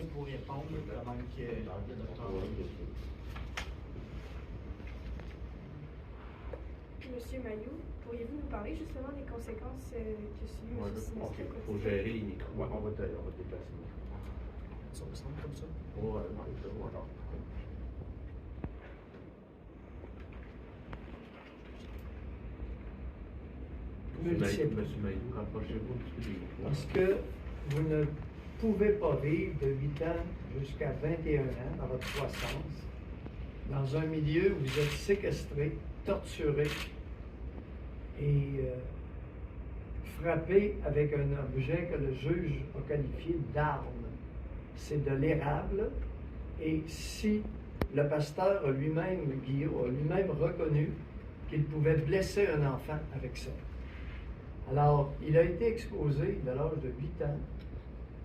dernier pour répondre, avant que le docteur. Monsieur Mailloux, pourriez-vous nous parler justement des conséquences que subit M. Sinistre? OK, il faut gérer les micros. Ouais, on va te déplacer. Ça ressemble comme ça? Ouais, voilà. Monsieur Mailloux, rapprochez-vous un petit peu des micros. Parce que vous ne pouvez pas vivre de 8 ans jusqu'à 21 ans dans votre croissance dans un milieu où vous êtes séquestré, torturé et frappé avec un objet que le juge a qualifié d'arme. C'est de l'érable. Et si le pasteur a lui-même, Guillaume, a lui-même reconnu qu'il pouvait blesser un enfant avec ça. Alors, il a été exposé de l'âge de 8 ans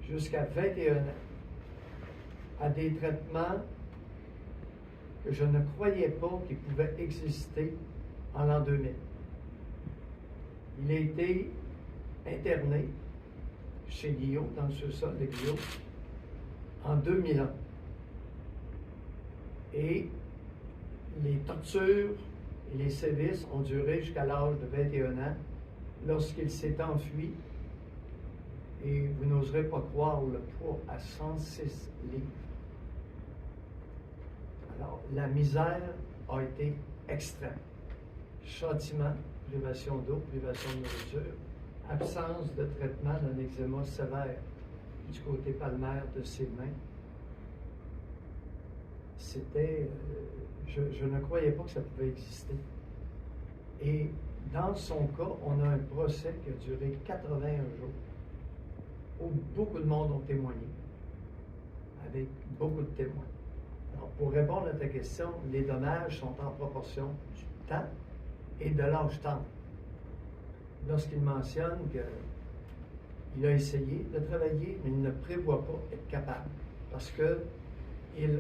jusqu'à 21 ans à des traitements que je ne croyais pas qu'ils pouvaient exister en l'an 2000. Il a été interné chez Guillaume, dans le sous-sol de Guillaume, en 2001. Et les tortures et les sévices ont duré jusqu'à l'âge de 21 ans, lorsqu'il s'est enfui. Et vous n'oserez pas croire le poids à 106 livres. Alors, la misère a été extrême. Châtiment, privation d'eau, privation de nourriture, absence de traitement d'un eczéma sévère du côté palmaire de ses mains. C'était... je ne croyais pas que ça pouvait exister. Et dans son cas, on a un procès qui a duré 81 jours, où beaucoup de monde ont témoigné, avec beaucoup de témoins. Alors, pour répondre à ta question, les dommages sont en proportion du temps et de l'âge temps. Lorsqu'il mentionne qu'il a essayé de travailler, mais il ne prévoit pas être capable, parce que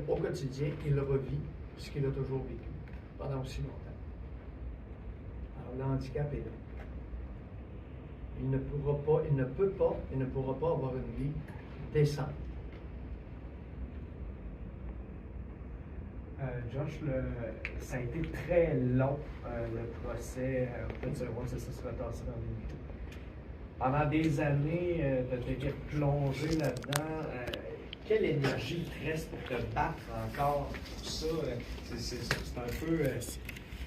au quotidien, il revit ce qu'il a toujours vécu pendant aussi longtemps. Alors, le handicap est là. Il ne pourra pas avoir une vie décente. Josh, ça a été très long, le procès. On peut dire, ouais, ça se retassé dans les minutes. Pendant des années, de te plongé là-dedans, quelle énergie te reste pour te battre encore pour ça? C'est un peu...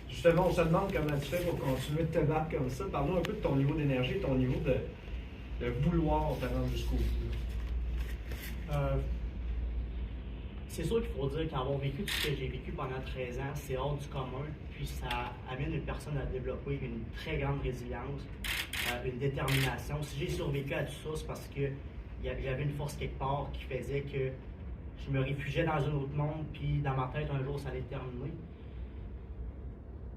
Justement, on se demande comment tu fais pour continuer de te battre comme ça. Parle-nous un peu de ton niveau d'énergie, ton niveau de vouloir te rendre jusqu'au bout. C'est sûr qu'il faut dire qu'avoir vécu tout ce que j'ai vécu pendant 13 ans, c'est hors du commun, puis ça amène une personne à développer une très grande résilience, une détermination. Si j'ai survécu à tout ça, c'est parce que j'avais une force quelque part qui faisait que je me réfugiais dans un autre monde, puis dans ma tête, un jour, ça allait terminer.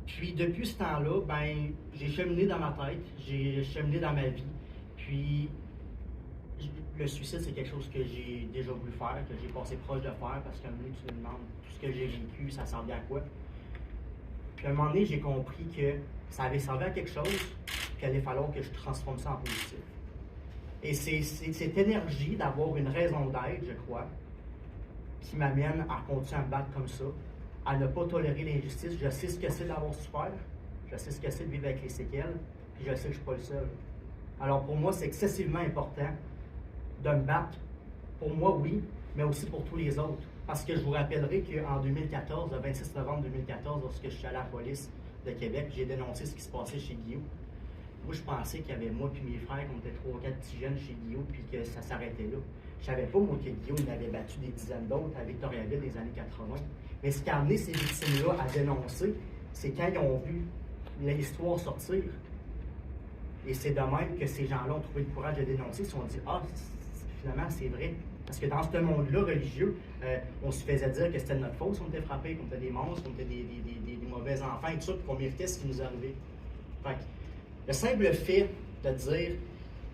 Puis depuis ce temps-là, ben, j'ai cheminé dans ma tête, j'ai cheminé dans ma vie, puis le suicide, c'est quelque chose que j'ai déjà voulu faire, que j'ai passé proche de faire, parce qu'à un moment donné, tu me demandes tout ce que j'ai vécu, ça servait à quoi. Puis à un moment donné, j'ai compris que ça avait servi à quelque chose, qu'il allait falloir que je transforme ça en positif. Et c'est cette énergie d'avoir une raison d'être, je crois, qui m'amène à continuer à me battre comme ça, à ne pas tolérer l'injustice. Je sais ce que c'est d'avoir souffert, je sais ce que c'est de vivre avec les séquelles, puis je sais que je ne suis pas le seul. Alors pour moi, c'est excessivement important de me battre, pour moi, oui, mais aussi pour tous les autres. Parce que je vous rappellerai qu'en 2014, le 26 novembre 2014, lorsque je suis allé à la police de Québec, j'ai dénoncé ce qui se passait chez Guillaume. Moi, je pensais qu'il y avait moi et mes frères, qu'on était 3 ou 4 petits jeunes chez Guillaume, puis que ça s'arrêtait là. Je savais pas, moi, que Guillaume avait battu des dizaines d'autres à Victoriaville des années 80. Mais ce qui a amené ces victimes-là à dénoncer, c'est quand ils ont vu l'histoire sortir. Et c'est de même que ces gens-là ont trouvé le courage de dénoncer. Ils se sont dit, ah, finalement, c'est vrai. Parce que dans ce monde-là religieux, on se faisait dire que c'était de notre faute si on était frappés, qu'on était des monstres, qu'on était des mauvais enfants et tout ça, puis qu'on méritait ce qui nous arrivait. Fait que, le simple fait de dire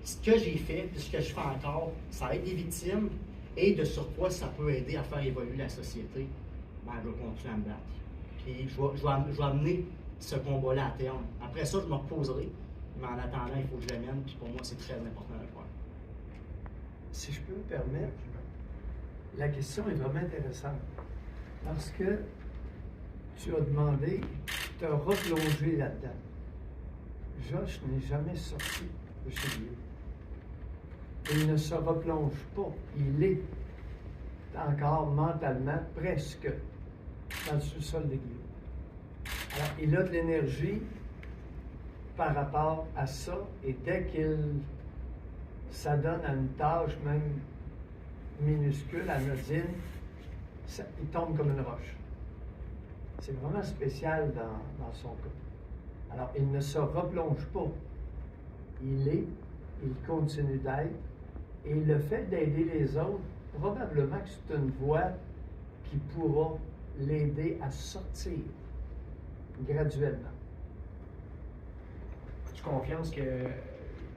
ce que j'ai fait et ce que je fais encore, ça aide les victimes et de surcroît, ça peut aider à faire évoluer la société, ben, je vais continuer à me battre. Puis je vais amener ce combat-là à terme. Après ça, je me reposerai, mais en attendant, il faut que je l'amène, puis pour moi, c'est très important de le faire. Si je peux me permettre, la question est vraiment intéressante. Parce que tu as demandé, tu as replongé là-dedans. Josh n'est jamais sorti de chez lui. Il ne se replonge pas. Il est encore mentalement presque dans le sous-sol de Guillaume. Alors, il a de l'énergie par rapport à ça, et dès qu'il s'adonne à une tâche même minuscule, anodine, il tombe comme une roche. C'est vraiment spécial dans son cas. Alors, il ne se replonge pas. Il continue d'être, et le fait d'aider les autres, probablement que c'est une voie qui pourra l'aider à sortir graduellement. As-tu confiance que,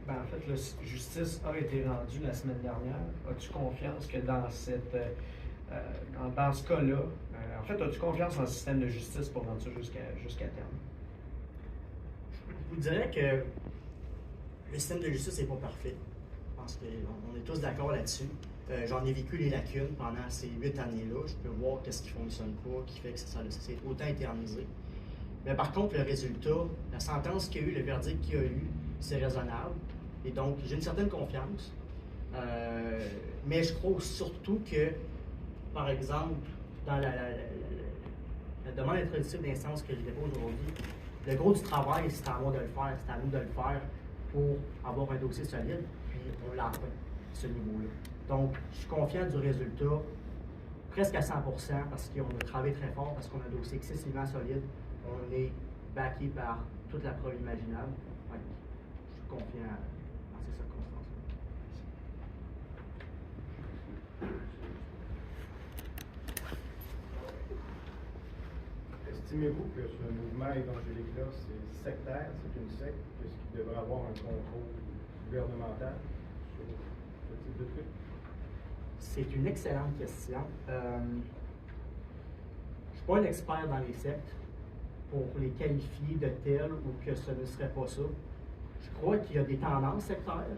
en fait, la justice a été rendue la semaine dernière? As-tu confiance que dans ce cas-là, en fait, as-tu confiance dans le système de justice pour rendre ça jusqu'à terme? Je vous dirais que le système de justice n'est pas parfait. Je pense qu'on est tous d'accord là-dessus. J'en ai vécu les lacunes pendant ces 8 années-là. Je peux voir qu'est-ce qui ne fonctionne pas, qui fait que ça s'est autant éternisé. Mais par contre, le résultat, la sentence qu'il y a eu, le verdict qu'il y a eu, c'est raisonnable. Et donc, j'ai une certaine confiance. Mais je crois surtout que, par exemple, dans la demande d'introduction d'instance que je dépose aujourd'hui, le gros du travail, c'est à moi de le faire, c'est à nous de le faire pour avoir un dossier solide, puis on l'a atteint, ce niveau-là. Donc, je suis confiant du résultat, presque à 100%, parce qu'on a travaillé très fort, parce qu'on a un dossier excessivement solide. On est backé par toute la preuve imaginable. Ouais, je suis confiant dans ces circonstances. Estimez-vous que ce mouvement évangélique-là, c'est sectaire, c'est une secte, est-ce qu'il devrait avoir un contrôle gouvernemental sur ce type de truc? C'est une excellente question. Je ne suis pas un expert dans les sectes pour les qualifier de telles ou que ce ne serait pas ça. Je crois qu'il y a des tendances sectaires.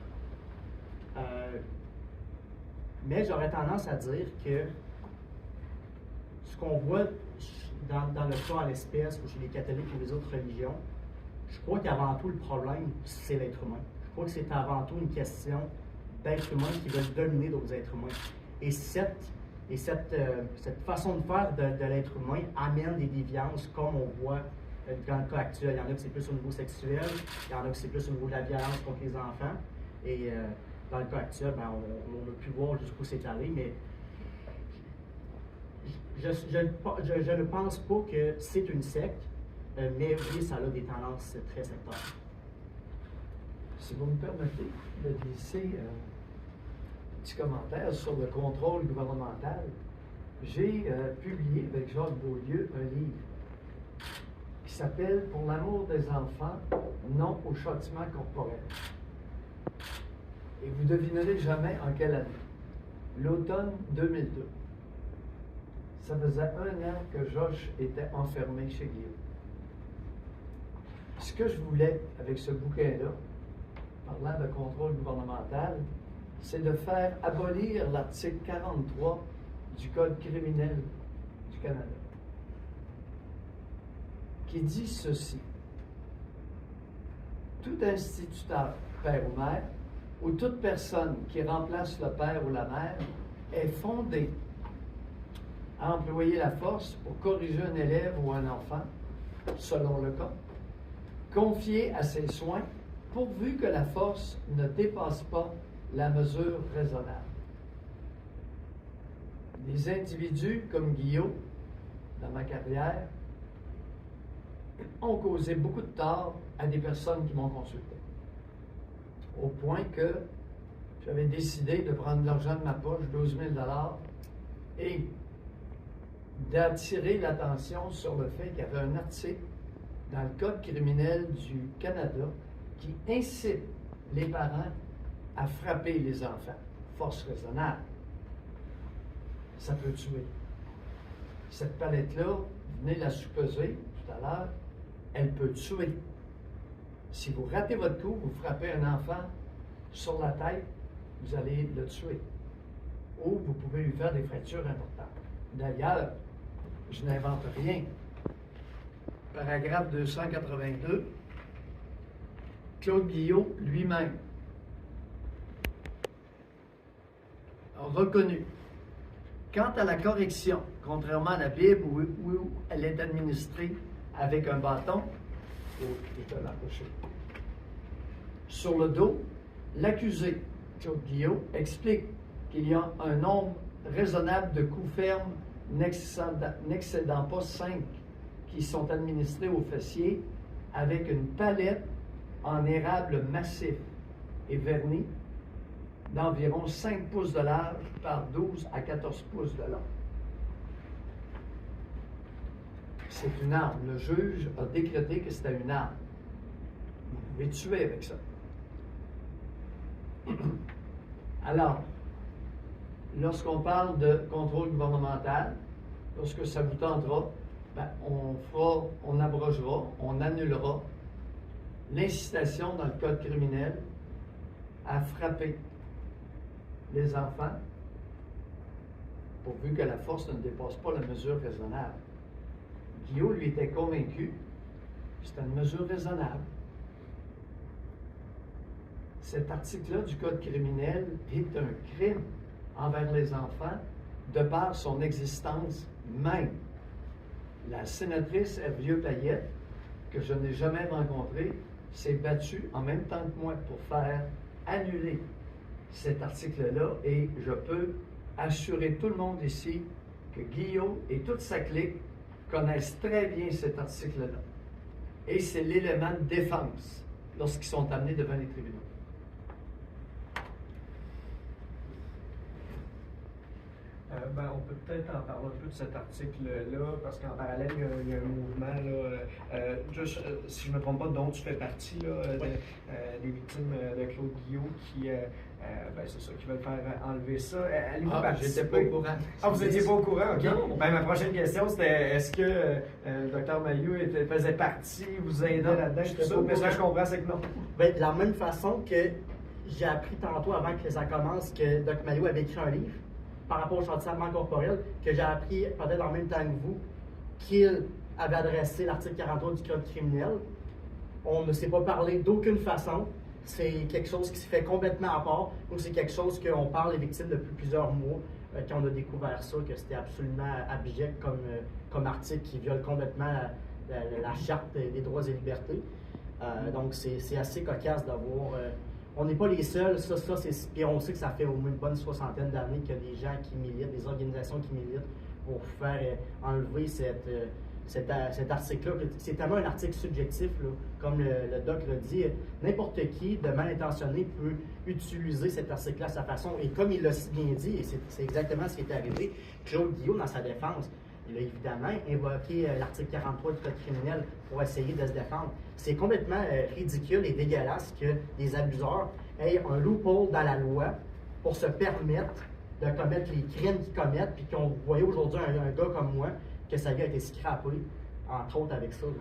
Mais j'aurais tendance à dire que ce qu'on voit dans le cas à l'espèce ou chez les catholiques ou les autres religions, je crois qu'avant tout le problème, c'est l'être humain. Je crois que c'est avant tout une question d'êtres humains qui veulent dominer d'autres êtres humains. Et cette façon de faire de l'être humain amène des déviances, comme on voit dans le cas actuel. Il y en a que c'est plus au niveau sexuel, il y en a que c'est plus au niveau de la violence contre les enfants. Et dans le cas actuel, ben, on a pu voir jusqu'où c'est allé, mais je ne pense pas que c'est une secte, mais oui, ça a des tendances très sectaires. Si vous me permettez de glisser un petit commentaire sur le contrôle gouvernemental, j'ai publié avec Jacques Beaulieu un livre qui s'appelle « Pour l'amour des enfants, non au châtiment corporel ». Et vous devinerez jamais en quelle année. L'automne 2002. Ça faisait 1 an que Josh était enfermé chez Guillaume. Ce que je voulais avec ce bouquin-là, parlant de contrôle gouvernemental, c'est de faire abolir l'article 43 du Code criminel du Canada, qui dit ceci. Tout instituteur, père ou mère, ou toute personne qui remplace le père ou la mère est fondée à employer la force pour corriger un élève ou un enfant, selon le cas, confié à ses soins, pourvu que la force ne dépasse pas la mesure raisonnable. Des individus comme Guillaume, dans ma carrière, ont causé beaucoup de tort à des personnes qui m'ont consulté. Au point que j'avais décidé de prendre l'argent de ma poche, 12 000 $, et d'attirer l'attention sur le fait qu'il y avait un article dans le Code criminel du Canada qui incite les parents à frapper les enfants. Force raisonnable. Ça peut tuer. Cette palette-là, venez la sous-peser tout à l'heure, elle peut tuer. Si vous ratez votre coup, vous frappez un enfant sur la tête, vous allez le tuer. où vous pouvez lui faire des fractures importantes. D'ailleurs, je n'invente rien. Paragraphe 282, Claude Guillot lui-même a reconnu, quant à la correction, contrairement à la Bible où elle est administrée avec un bâton, sur le dos, l'accusé, Claude Guillot, explique qu'il y a un nombre raisonnable de coups fermes n'excédant pas 5 qui sont administrés au fessier avec une palette en érable massif et verni d'environ 5 pouces de large par 12 à 14 pouces de long. C'est une arme. Le juge a décrété que c'était une arme. Vous pouvez tuer avec ça. Alors, lorsqu'on parle de contrôle gouvernemental, lorsque ça vous tentera, ben, on abrogera, on annulera l'incitation dans le code criminel à frapper les enfants, pourvu que la force ne dépasse pas la mesure raisonnable. Guillot, lui, était convaincu que c'était une mesure raisonnable. Cet article-là du Code criminel est un crime envers les enfants de par son existence même. La sénatrice Hervieux-Payette, que je n'ai jamais rencontrée, s'est battue en même temps que moi pour faire annuler cet article-là, et je peux assurer tout le monde ici que Guillot et toute sa clique connaissent très bien cet article-là. Et c'est l'élément de défense lorsqu'ils sont amenés devant les tribunaux. On peut peut-être en parler un peu de cet article-là, parce qu'en parallèle, il y a un mouvement, là, si je ne me trompe pas, dont tu fais partie, là, des victimes de Claude Guillot, qui, c'est ça, qui veulent faire enlever ça. J'étais pas au courant. Ah, vous n'étiez pas au courant, OK. Non. Ma prochaine question, c'était, est-ce que le Dr Mailloux faisait partie, vous aidait là-dedans? Mais ce que je comprends, c'est que non. Ben, de la même façon que j'ai appris tantôt, avant que ça commence, que Dr Mailloux avait écrit un livre par rapport au châtiment corporel, que j'ai appris peut-être en même temps que vous, qu'il avait adressé l'article 43 du Code criminel. On ne s'est pas parlé d'aucune façon. C'est quelque chose qui se fait complètement à part, ou c'est quelque chose qu'on parle les victimes depuis plusieurs mois, quand on a découvert ça, que c'était absolument abject comme article qui viole complètement la Charte des droits et libertés. Donc c'est assez cocasse d'avoir... on n'est pas les seuls, puis on sait que ça fait au moins une bonne 60aine d'années qu'il y a des gens qui militent, des organisations qui militent pour faire enlever cet article-là. C'est tellement un article subjectif, là, comme le doc l'a dit. N'importe qui de mal intentionné peut utiliser cet article-là à sa façon. Et comme il l'a si bien dit, et c'est exactement ce qui est arrivé, Claude Guillot, dans sa défense, il a évidemment invoqué l'article 43 du Code criminel pour essayer de se défendre. C'est complètement ridicule et dégueulasse que des abuseurs aient un loophole dans la loi pour se permettre de commettre les crimes qu'ils commettent, puis qu'on voyait aujourd'hui un gars comme moi, que sa vie a été scrappée, entre autres avec ça. Là.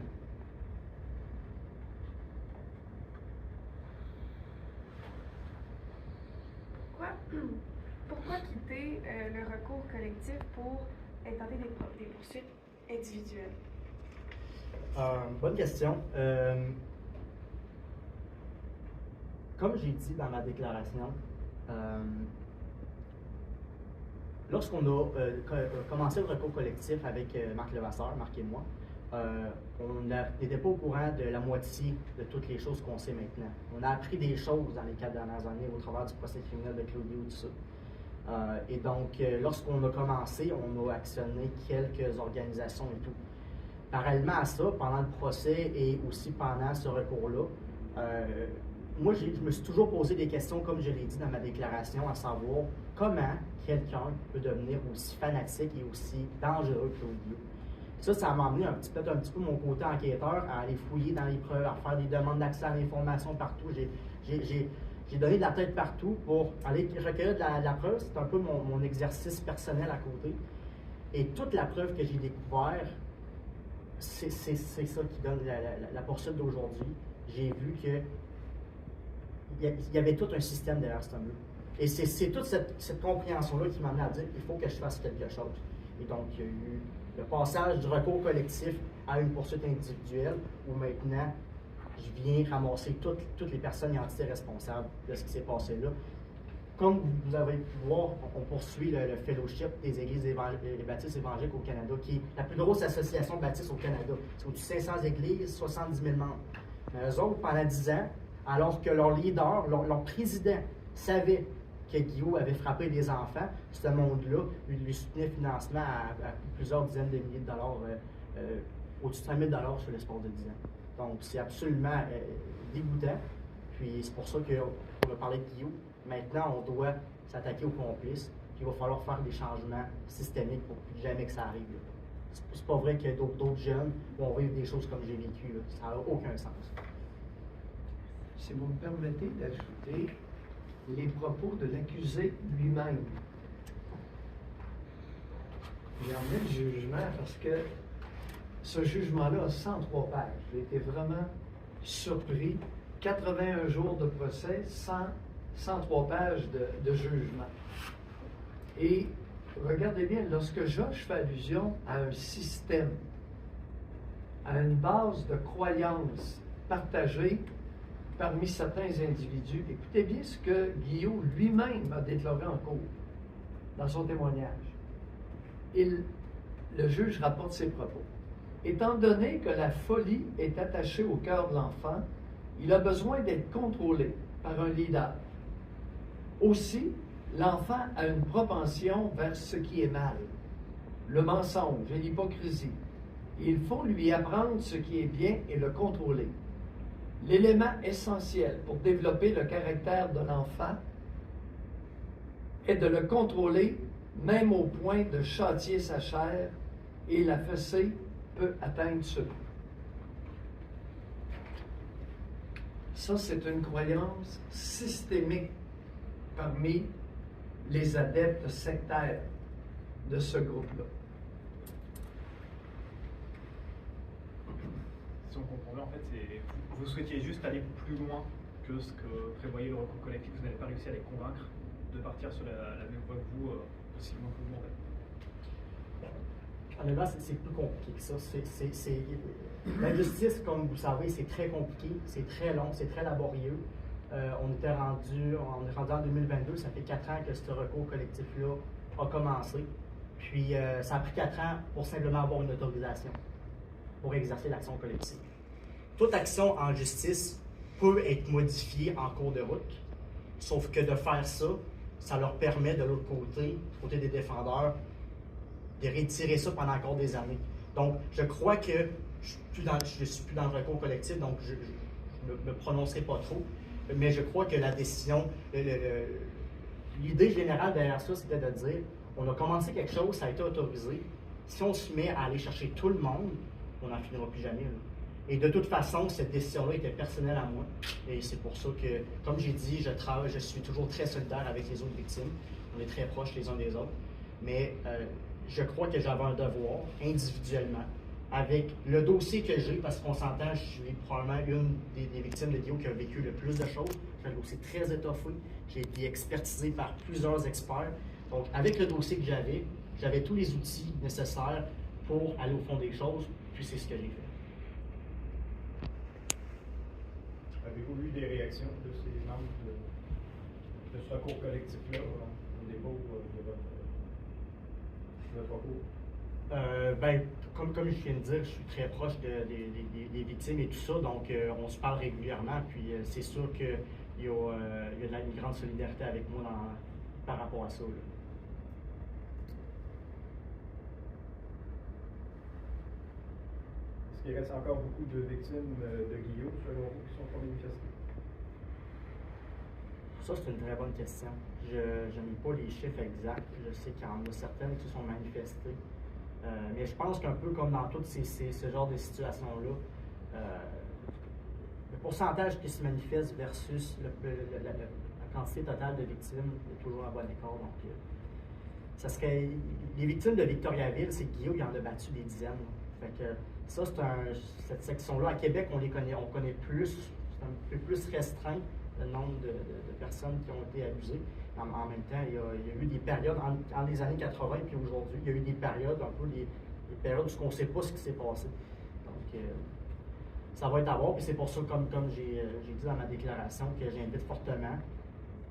Pourquoi quitter le recours collectif pour intenter des poursuites individuelles? Bonne question. Comme j'ai dit dans ma déclaration, lorsqu'on a commencé le recours collectif avec Marc Levasseur, Marc et moi, on n'était pas au courant de la moitié de toutes les choses qu'on sait maintenant. On a appris des choses dans les 4 dernières années au travers du procès criminel de Claude Guillot, tout ça. Et donc, lorsqu'on a commencé, on a actionné quelques organisations et tout. Parallèlement à ça, pendant le procès et aussi pendant ce recours-là, moi, je me suis toujours posé des questions, comme je l'ai dit dans ma déclaration, à savoir comment quelqu'un peut devenir aussi fanatique et aussi dangereux que Claude Guillot. Ça m'a amené peut-être un petit peu mon côté enquêteur à aller fouiller dans les preuves, à faire des demandes d'accès à l'information partout. J'ai donné de la tête partout pour aller recueillir de la preuve. C'est un peu mon exercice personnel à côté. Et toute la preuve que j'ai découvert, c'est ça qui donne la poursuite d'aujourd'hui. J'ai vu que il y avait tout un système derrière ce mur. Et c'est toute cette compréhension-là qui m'a amené à dire qu'il faut que je fasse quelque chose. Et donc, il y a eu le passage du recours collectif à une poursuite individuelle où maintenant, je viens ramasser toutes les personnes et entités responsables de ce qui s'est passé là. Comme vous avez pu voir, on poursuit le fellowship des églises et baptistes évangéliques au Canada, qui est la plus grosse association de baptistes au Canada. C'est au-dessus de 500 églises, 70 000 membres. Mais eux autres, pendant 10 ans, alors que leur leader, leur président, savait que Guillaume avait frappé des enfants, ce monde-là lui soutenait financement à plusieurs dizaines de milliers de dollars, au-dessus de 100 000 $ sur l'espace de 10 ans. Donc, c'est absolument dégoûtant. Puis, c'est pour ça qu'on a parlé de Guillaume. Maintenant, on doit s'attaquer aux complices. Puis, il va falloir faire des changements systémiques pour plus jamais que ça arrive. C'est pas vrai qu'il y a d'autres jeunes vont vivre des choses comme j'ai vécu. Là. Ça n'a aucun sens. Si vous me permettez d'ajouter les propos de l'accusé lui-même. J'ai emmené le jugement parce que ce jugement-là a 103 pages. J'ai été vraiment surpris. 81 jours de procès, 103 pages de jugement. Et regardez bien, lorsque Josh fait allusion à un système, à une base de croyances partagées parmi certains individus, écoutez bien ce que Guillaume lui-même a déclaré en cours dans son témoignage. Le juge rapporte ses propos. Étant donné que la folie est attachée au cœur de l'enfant, il a besoin d'être contrôlé par un leader. Aussi, l'enfant a une propension vers ce qui est mal, le mensonge et l'hypocrisie. Il faut lui apprendre ce qui est bien et le contrôler. L'élément essentiel pour développer le caractère de l'enfant est de le contrôler, même au point de châtier sa chair, et la fessée peut atteindre ce but. Ça, c'est une croyance systémique parmi les adeptes sectaires de ce groupe-là. Si on comprend bien, en fait, vous souhaitiez juste aller plus loin que ce que prévoyait le recours collectif. Vous n'avez pas réussi à les convaincre de partir sur la même voie que vous, aussi loin que vous, en fait. Honnêtement, c'est plus compliqué que ça. La justice, comme vous savez, c'est très compliqué, c'est très long, c'est très laborieux. On est rendu en 2022, ça fait 4 ans que ce recours collectif-là a commencé. Puis ça a pris 4 ans pour simplement avoir une autorisation pour exercer l'action collective. Toute action en justice peut être modifiée en cours de route, sauf que de faire ça, ça leur permet de l'autre côté, du côté des défendeurs, de retirer ça pendant encore des années. Donc, je crois que je ne suis plus dans le recours collectif, donc je ne me prononcerai pas trop, mais je crois que la décision, l'idée générale derrière ça, c'était de dire, on a commencé quelque chose, ça a été autorisé. Si on se met à aller chercher tout le monde, on n'en finira plus jamais. Là. Et de toute façon, cette décision-là était personnelle à moi. Et c'est pour ça que, comme j'ai dit, je suis toujours très solidaire avec les autres victimes. On est très proches les uns des autres. Mais je crois que j'avais un devoir, individuellement, avec le dossier que j'ai, parce qu'on s'entend, je suis probablement une des victimes de Guillaume qui a vécu le plus de choses. J'ai un dossier très étoffé. J'ai été expertisé par plusieurs experts. Donc, avec le dossier que j'avais tous les outils nécessaires pour aller au fond des choses, puis c'est ce que j'ai fait. Avez-vous eu des réactions de ces membres de ce recours collectif-là au dépôt de votre recours? Comme je viens de dire, je suis très proche des victimes et tout ça, donc on se parle régulièrement, puis c'est sûr qu'il y a une grande solidarité avec moi par rapport à ça. Là. Est-ce qu'il reste encore beaucoup de victimes de Guillaume, selon vous, qui sont pas manifestées? Ça, c'est une très bonne question. Je n'ai pas les chiffres exacts. Je sais qu'il y en a certaines qui sont manifestées. Mais je pense qu'un peu comme dans tous ce genre de situations-là, le pourcentage qui se manifeste versus la quantité totale de victimes est toujours un bon écart. Donc, ça serait. Les victimes de Victoriaville, c'est Guillaume, il en a battu des dizaines. Fait que ça, cette section-là, à Québec, on connaît plus, c'est un peu plus restreint. le nombre de personnes qui ont été abusées. En même temps, il y a eu des périodes, en les années 80 puis aujourd'hui, il y a eu des périodes, un peu des périodes où on ne sait pas ce qui s'est passé. Donc, ça va être à voir, puis c'est pour ça, comme j'ai dit dans ma déclaration, que j'invite fortement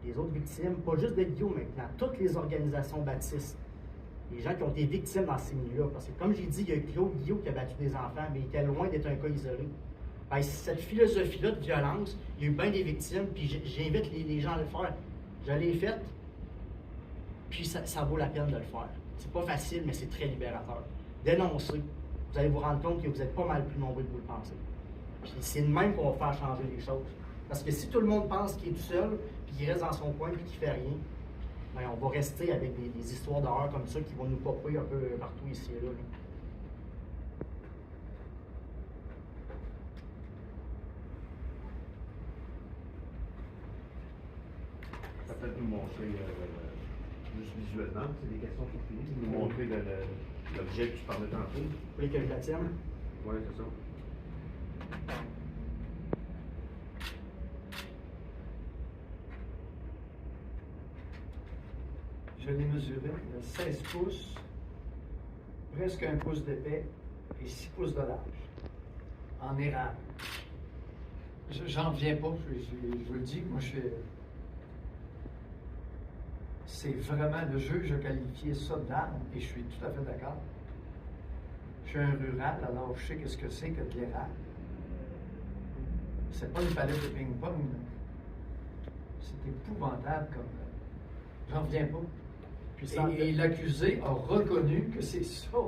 les autres victimes, pas juste des Guillaume maintenant, toutes les organisations baptistes, les gens qui ont été victimes dans ces milieux-là. Parce que, comme j'ai dit, il y a Claude Guillaume qui a battu des enfants, mais il était loin d'être un cas isolé. Ben, cette philosophie-là de violence, il y a eu bien des victimes, puis j'invite les gens à le faire. Je l'ai fait, puis ça vaut la peine de le faire. C'est pas facile, mais c'est très libérateur. Dénoncez. Vous allez vous rendre compte que vous êtes pas mal plus nombreux que vous le pensez. Puis c'est de même qu'on va faire changer les choses. Parce que si tout le monde pense qu'il est tout seul, puis qu'il reste dans son coin, puis qu'il fait rien, ben on va rester avec des histoires d'horreur comme ça qui vont nous popper un peu partout ici et là. Ça peut nous montrer, juste visuellement, c'est des questions sur fini, nous montrer l'objet que tu parlais tantôt. Vous voulez que je la tienne? Oui, c'est ça. Je l'ai mesuré, il a 16 pouces, presque 1 pouce d'épais et 6 pouces de large, en érable. J'en reviens pas, je vous le dis, moi c'est vraiment, le juge a qualifié ça d'arme et je suis tout à fait d'accord. Je suis un rural, alors je sais qu'est-ce que c'est que de l'érable. C'est pas une palette de ping-pong. C'est épouvantable comme. J'en reviens pas. Et l'accusé a reconnu que c'est ça.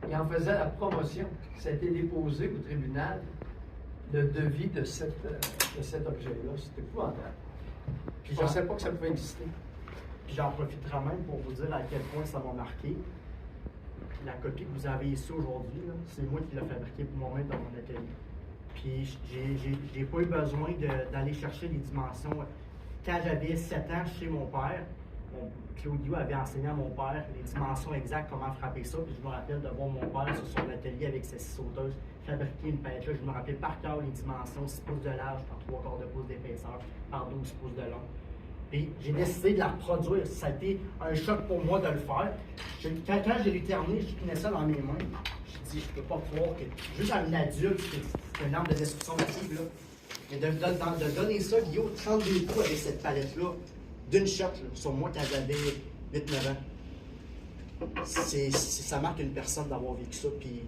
Il en faisait la promotion. Ça a été déposé au tribunal, le devis de cet objet-là. C'est épouvantable. Je ne pensais pas que ça pouvait exister. Puis j'en profiterai même pour vous dire à quel point ça m'a marqué. La copie que vous avez ici aujourd'hui, c'est moi qui l'ai fabriquée pour moi-même dans mon atelier. Puis j'ai pas eu besoin d'aller chercher les dimensions. Quand j'avais 7 ans chez mon père, Claudio avait enseigné à mon père les dimensions exactes, comment frapper ça. Puis je me rappelle de voir mon père sur son atelier avec ses 6 sauteuses fabriquer une pêche. Je me rappelle par cœur les dimensions, 6 pouces de large par 3/4 de pouce d'épaisseur, par 12 pouces de long. Puis j'ai décidé de la reproduire. Ça a été un choc pour moi de le faire. Quand j'ai lu terminé, je tenais ça dans mes mains. Je dis, je peux pas croire que juste à un adulte, c'est une arme de destruction massive, là. Mais de donner ça, Guillaume, 32 coups avec cette palette-là, d'une shot, là, sur moi quand j'avais 8-9 ans. Ça marque une personne d'avoir vécu ça. Puis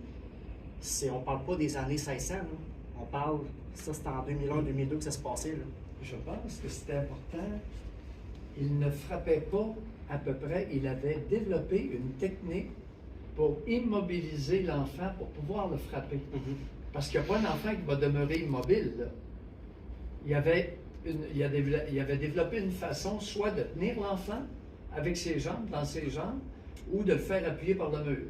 on parle pas des années 1600, là. On parle, ça c'était en 2001-2002 que ça se passait, là. Je pense que c'était important. Il ne frappait pas à peu près. Il avait développé une technique pour immobiliser l'enfant pour pouvoir le frapper. Parce qu'il n'y a pas un enfant qui va demeurer immobile, là. Il avait développé une façon soit de tenir l'enfant avec ses jambes, dans ses jambes, ou de le faire appuyer par le mur.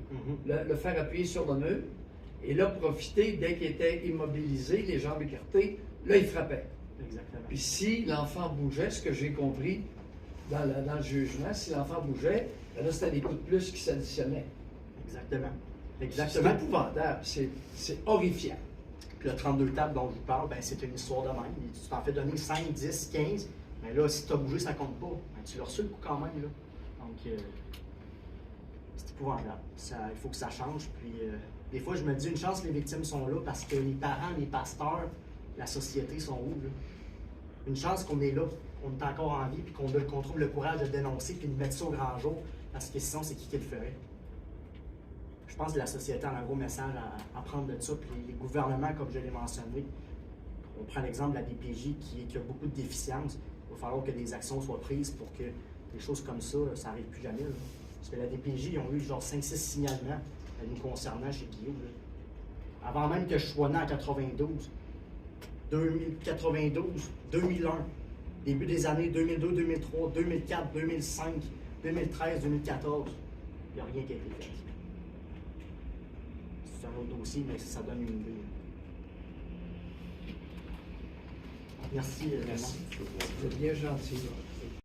Le faire appuyer sur le mur, et là, profiter, dès qu'il était immobilisé, les jambes écartées, là, il frappait. Exactement. Puis si l'enfant bougeait, ce que j'ai compris dans le jugement, si l'enfant bougeait, là, c'était des coups de plus qui s'additionnaient. Exactement. C'est épouvantable, c'est horrifiant. Puis le 32 tables dont je vous parle, ben, c'est une histoire de même. Tu t'en fais donner 5, 10, 15, mais là, si tu as bougé, ça compte pas. Ben, tu l'as reçu le coup quand même, là. Donc, c'est épouvantable. Il faut que ça change. Puis, des fois, je me dis, une chance, les victimes sont là parce que les parents, les pasteurs, la société sont où, là? Une chance qu'on est là, qu'on est encore en vie, puis qu'on trouve le courage de dénoncer, puis de mettre ça au grand jour, parce que sinon, c'est qui le ferait? Je pense que la société a un gros message à prendre de ça, puis les gouvernements, comme je l'ai mentionné, on prend l'exemple de la DPJ qui a beaucoup de déficiences. Il va falloir que des actions soient prises pour que des choses comme ça n'arrive plus jamais, là. Parce que la DPJ, ils ont eu genre 5-6 signalements nous concernant chez Guillaume, là. Avant même que je sois né en 92, 2001, début des années 2002, 2003, 2004, 2005, 2013, 2014, il n'y a rien qui a été fait. C'est un autre dossier, mais ça donne une idée. Merci. Vous êtes bien gentil.